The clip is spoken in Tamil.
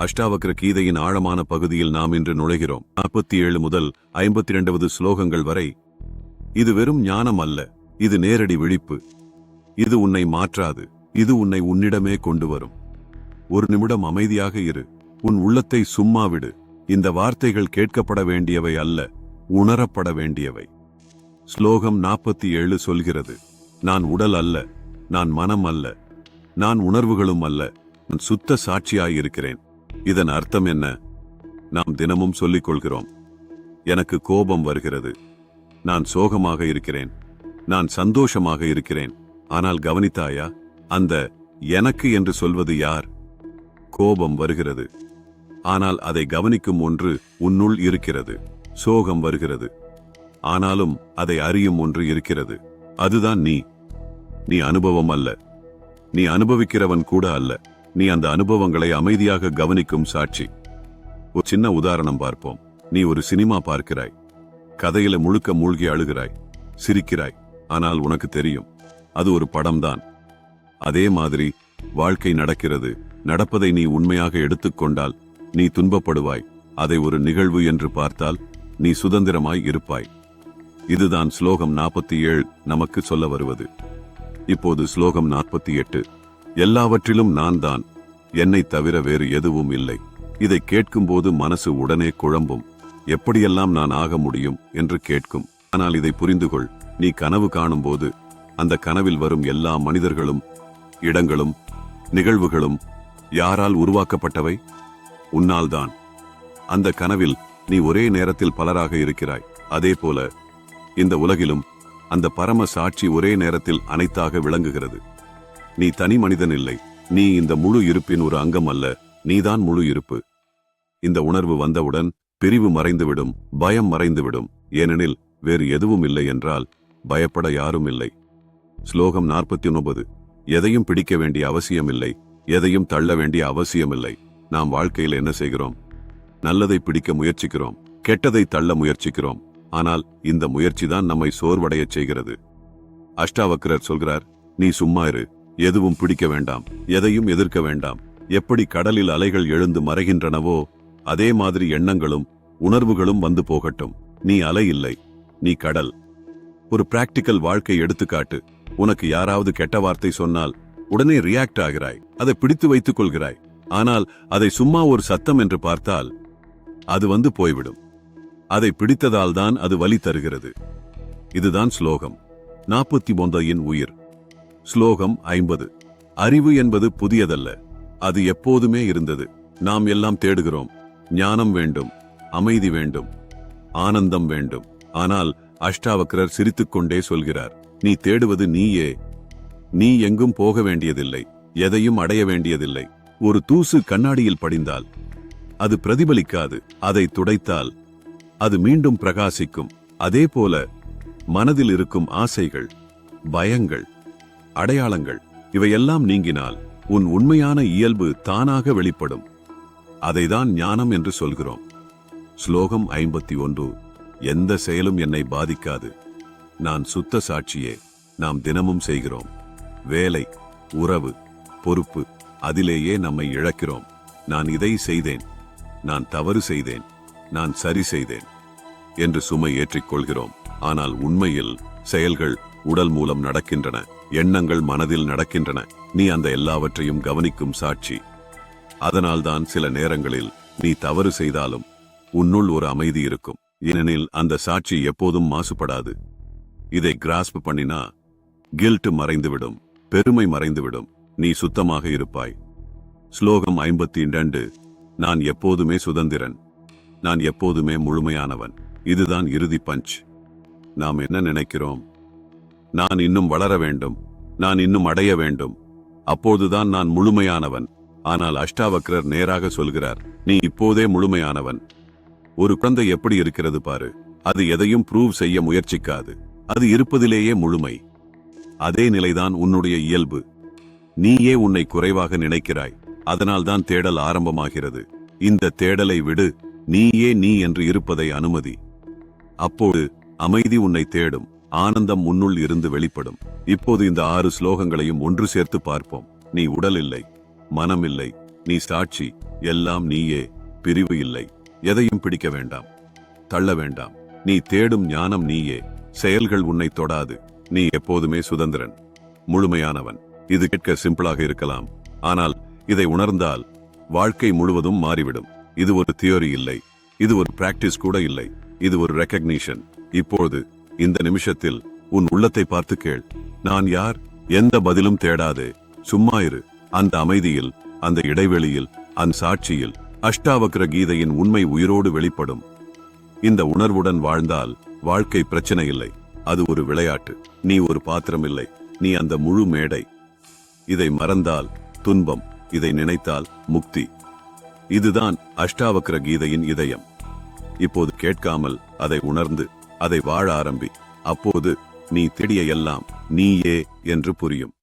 அஷ்டாவக்ர கீதையின் ஆழமான பகுதியில் நாம் இன்று நுழைகிறோம். 47 முதல் 52வது ஸ்லோகங்கள் வரை. இது வெறும் ஞானம் அல்ல, இது நேரடி விழிப்பு. இது உன்னை மாற்றாது, இது உன்னை உன்னிடமே கொண்டு வரும். ஒரு நிமிடம் அமைதியாக இரு, உன் உள்ளத்தை சும்மா விடு. இந்த வார்த்தைகள் கேட்கப்பட வேண்டியவை அல்ல, உணரப்பட வேண்டியவை. ஸ்லோகம் 47 சொல்கிறது, நான் உடல் அல்ல, நான் மனம் அல்ல, நான் உணர்வுகளும் அல்ல, நான் சுத்த சாட்சியாயிருக்கிறேன். இதன் அர்த்தம் என்ன? நாம் தினமும் சொல்லிக் கொள்கிறோம், எனக்கு கோபம் வருகிறது, நான் சோகமாக இருக்கிறேன், நான் சந்தோஷமாக இருக்கிறேன். ஆனால் கவனித்தாயா, அந்த எனக்கு என்று சொல்வது யார்? கோபம் வருகிறது, ஆனால் அதை கவனிக்கும் ஒன்று உன்னுள் இருக்கிறது. சோகம் வருகிறது, ஆனாலும் அதை அறியும் ஒன்று இருக்கிறது. அதுதான் நீ. நீ அனுபவம் அல்ல, நீ அனுபவிக்கிறவன் கூட அல்ல, நீ அந்த அனுபவங்களை அமைதியாக கவனிக்கும் சாட்சி. ஒரு சின்ன உதாரணம் பார்ப்போம். நீ ஒரு சினிமா பார்க்கிறாய், கதையில முழுக்க மூழ்கி அழுகிறாய், சிரிக்கிறாய். ஆனால் உனக்கு தெரியும், அது ஒரு படம்தான். அதே மாதிரி வாழ்க்கை நடக்கிறது. நடப்பதை நீ உண்மையாக எடுத்துக்கொண்டால் நீ துன்பப்படுவாய். அதை ஒரு நிகழ்வு என்று பார்த்தால் நீ சுதந்திரமாய் இருப்பாய். இதுதான் ஸ்லோகம் 47 நமக்கு சொல்ல வருவது. இப்போது ஸ்லோகம் 48. எல்லாவற்றிலும் நான் தான், என்னை தவிர வேறு எதுவும் இல்லை. இதை கேட்கும்போது மனசு உடனே குழம்பும். எப்படியெல்லாம் நான் ஆக முடியும் என்று கேட்கும். ஆனால் இதை புரிந்துகொள், நீ கனவு காணும்போது அந்த கனவில் வரும் எல்லா மனிதர்களும், இடங்களும், நிகழ்வுகளும் யாரால் உருவாக்கப்பட்டவை? உன்னால் தான். அந்த கனவில் நீ ஒரே நேரத்தில் பலராக இருக்கிறாய். அதே போல இந்த உலகிலும் அந்த பரம சாட்சி ஒரே நேரத்தில் அனைத்தாக விளங்குகிறது. நீ தனி மனிதன் இல்லை, நீ இந்த முழு இருப்பின் ஒரு அங்கம் அல்ல, நீதான் முழு இருப்பு. இந்த உணர்வு வந்தவுடன் பிரிவு மறைந்துவிடும், பயம் மறைந்துவிடும். ஏனெனில் வேறு எதுவும் இல்லை என்றால் பயப்பட யாரும் இல்லை. ஸ்லோகம் 49. எதையும் பிடிக்க வேண்டிய அவசியமில்லை, எதையும் தள்ள வேண்டிய அவசியமில்லை. நாம் வாழ்க்கையில் என்ன செய்கிறோம்? நல்லதை பிடிக்க முயற்சிக்கிறோம், கெட்டதை தள்ள முயற்சிக்கிறோம். ஆனால் இந்த முயற்சிதான் நம்மை சோர்வடையச் செய்கிறது. அஷ்டாவக்ரர் சொல்கிறார், நீ சும்மா இரு, எதுவும் பிடிக்க வேண்டாம், எதையும் எதிர்க்க வேண்டாம். எப்படி கடலில் அலைகள் எழுந்து மறைகின்றனவோ அதே மாதிரி எண்ணங்களும் உணர்வுகளும் வந்து போகட்டும். நீ அலை இல்லை, நீ கடல். ஒரு பிராக்டிக்கல் வாழ்க்கை எடுத்துக்காட்டு. உனக்கு யாராவது கெட்ட வார்த்தை சொன்னால் உடனே ரியாக்ட் ஆகிறாய், அதை பிடித்து வைத்துக் கொள்கிறாய். ஆனால் அதை சும்மா ஒரு சத்தம் என்று பார்த்தால் அது வந்து போய்விடும். அதை பிடித்ததால் தான் அது வலி தருகிறது. இதுதான் ஸ்லோகம் 49 உயிர். ஸ்லோகம் 50. அறிவு என்பது புதியதல்ல, அது எப்போதுமே இருந்தது. நாம் எல்லாம் தேடுகிறோம். ஞானம் வேண்டும், அமைதி வேண்டும், ஆனந்தம் வேண்டும். ஆனால் அஷ்டாவக்ரர் சிரித்துக்கொண்டே சொல்கிறார், நீ தேடுவது நீயே. நீ எங்கும் போக வேண்டியதில்லை, எதையும் அடைய வேண்டியதில்லை. ஒரு தூசு கண்ணாடியில் படிந்தால் அது பிரதிபலிக்காது, அதை துடைத்தால் அது மீண்டும் பிரகாசிக்கும். அதே போல மனதில் இருக்கும் ஆசைகள், பயங்கள், அடையாளங்கள் இவையெல்லாம் நீங்கினால் உன் உண்மையான இயல்பு தானாக வெளிப்படும். அதைதான் ஞானம் என்று சொல்கிறோம். ஸ்லோகம் 51. எந்த செயலும் என்னை பாதிக்காது, நான் சுத்த சாட்சியே. நாம் தினமும் செய்கிறோம். வேலை, உறவு, பொறுப்பு, அதிலேயே நம்மை இழக்கிறோம். நான் இதை செய்தேன், நான் தவறு செய்தேன், நான் சரி செய்தேன் என்று சுமை ஏற்றிக்கொள்கிறோம். ஆனால் உண்மையில் செயல்கள் உடல் மூலம் நடக்கின்றன, எண்ணங்கள் மனதில் நடக்கின்றன. நீ அந்த எல்லாவற்றையும் கவனிக்கும் சாட்சி. அதனால்தான் சில நேரங்களில் நீ தவறு செய்தாலும் உன்னுள் ஒரு அமைதி இருக்கும். ஏனெனில் அந்த சாட்சி எப்போதும் மாசுபடாது. இதை கிராஸ்ப் பண்ணினா கில்ட் மறைந்துவிடும், பெருமை மறைந்துவிடும், நீ சுத்தமாக இருப்பாய். ஸ்லோகம் 52. நான் எப்போதுமே சுதந்திரன், நான் எப்போதுமே முழுமையானவன். இதுதான் இறுதி பஞ்ச். நாம் என்ன நினைக்கிறோம்? நான் இன்னும் வளர வேண்டும், நான் இன்னும் அடைய வேண்டும், அப்போதுதான் நான் முழுமையானவன். ஆனால் அஷ்டாவக்ரர் நேராக சொல்கிறார், நீ இப்போதே முழுமையானவன். ஒரு குழந்தை எப்படி இருக்கிறது பாரு. அது எதையும் ப்ரூவ் செய்ய முயற்சிக்காது, அது இருப்பதிலேயே முழுமை. அதே நிலைதான் உன்னுடைய இயல்பு. நீயே உன்னை குறைவாக நினைக்கிறாய், அதனால்தான் தேடல் ஆரம்பமாகிறது. இந்த தேடலை விடு, நீயே நீ என்று இருப்பதை அனுமதி. அப்போது அமைதி உன்னை தேடும், ஆனந்தம் உன்னுள் இருந்து வெளிப்படும். இப்போது இந்த 6 ஸ்லோகங்களையும் ஒன்று சேர்த்து பார்ப்போம். நீ உடல் இல்லை, மனம் இல்லை, நீ சாட்சி, எல்லாம் நீயே. பிரிவு இல்லை. எதையும் பிடிக்க வேண்டாம், தள்ள வேண்டாம். நீ தேடும் ஞானம் நீயே. செயல்கள் உன்னை தொடாது. நீ எப்போதுமே சுதந்திரன், முழுமையானவன். இது கேட்க சிம்பிளாக இருக்கலாம், ஆனால் இதை உணர்ந்தால் வாழ்க்கை முழுவதும் மாறிவிடும். இது ஒரு தியோரி இல்லை, இது ஒரு பிராக்டிஸ் கூட இல்லை, இது ஒரு ரெகக்னிஷன். இப்பொழுது இந்த நிமிஷத்தில் உன் உள்ளத்தை பார்த்து கேள். நான் யார்? எந்த பதிலும் தேடாதே. சும்மா இரு. அந்த அமைதியில், அந்த இடைவெளியில், அந்த சாட்சியில் அஷ்டாவக்ர கீதையின் உண்மை உயிரோடு வெளிப்படும். இந்த உணர்வுடன் வாழ்ந்தால் வாழ்க்கை பிரச்சனை இல்லை. அது ஒரு விளையாட்டு. நீ ஒரு பாத்திரம் இல்லை, நீ அந்த முழு மேடை. இதை மறந்தால் துன்பம், இதை நினைத்தால் முக்தி. இதுதான் அஷ்டாவக்ர கீதையின் இதயம். இப்போது கேட்காமல் அதை உணர்ந்து அதை வாழ ஆரம்பி. அப்போது நீ தேடிய எல்லாம் நீயே என்று புரியும்.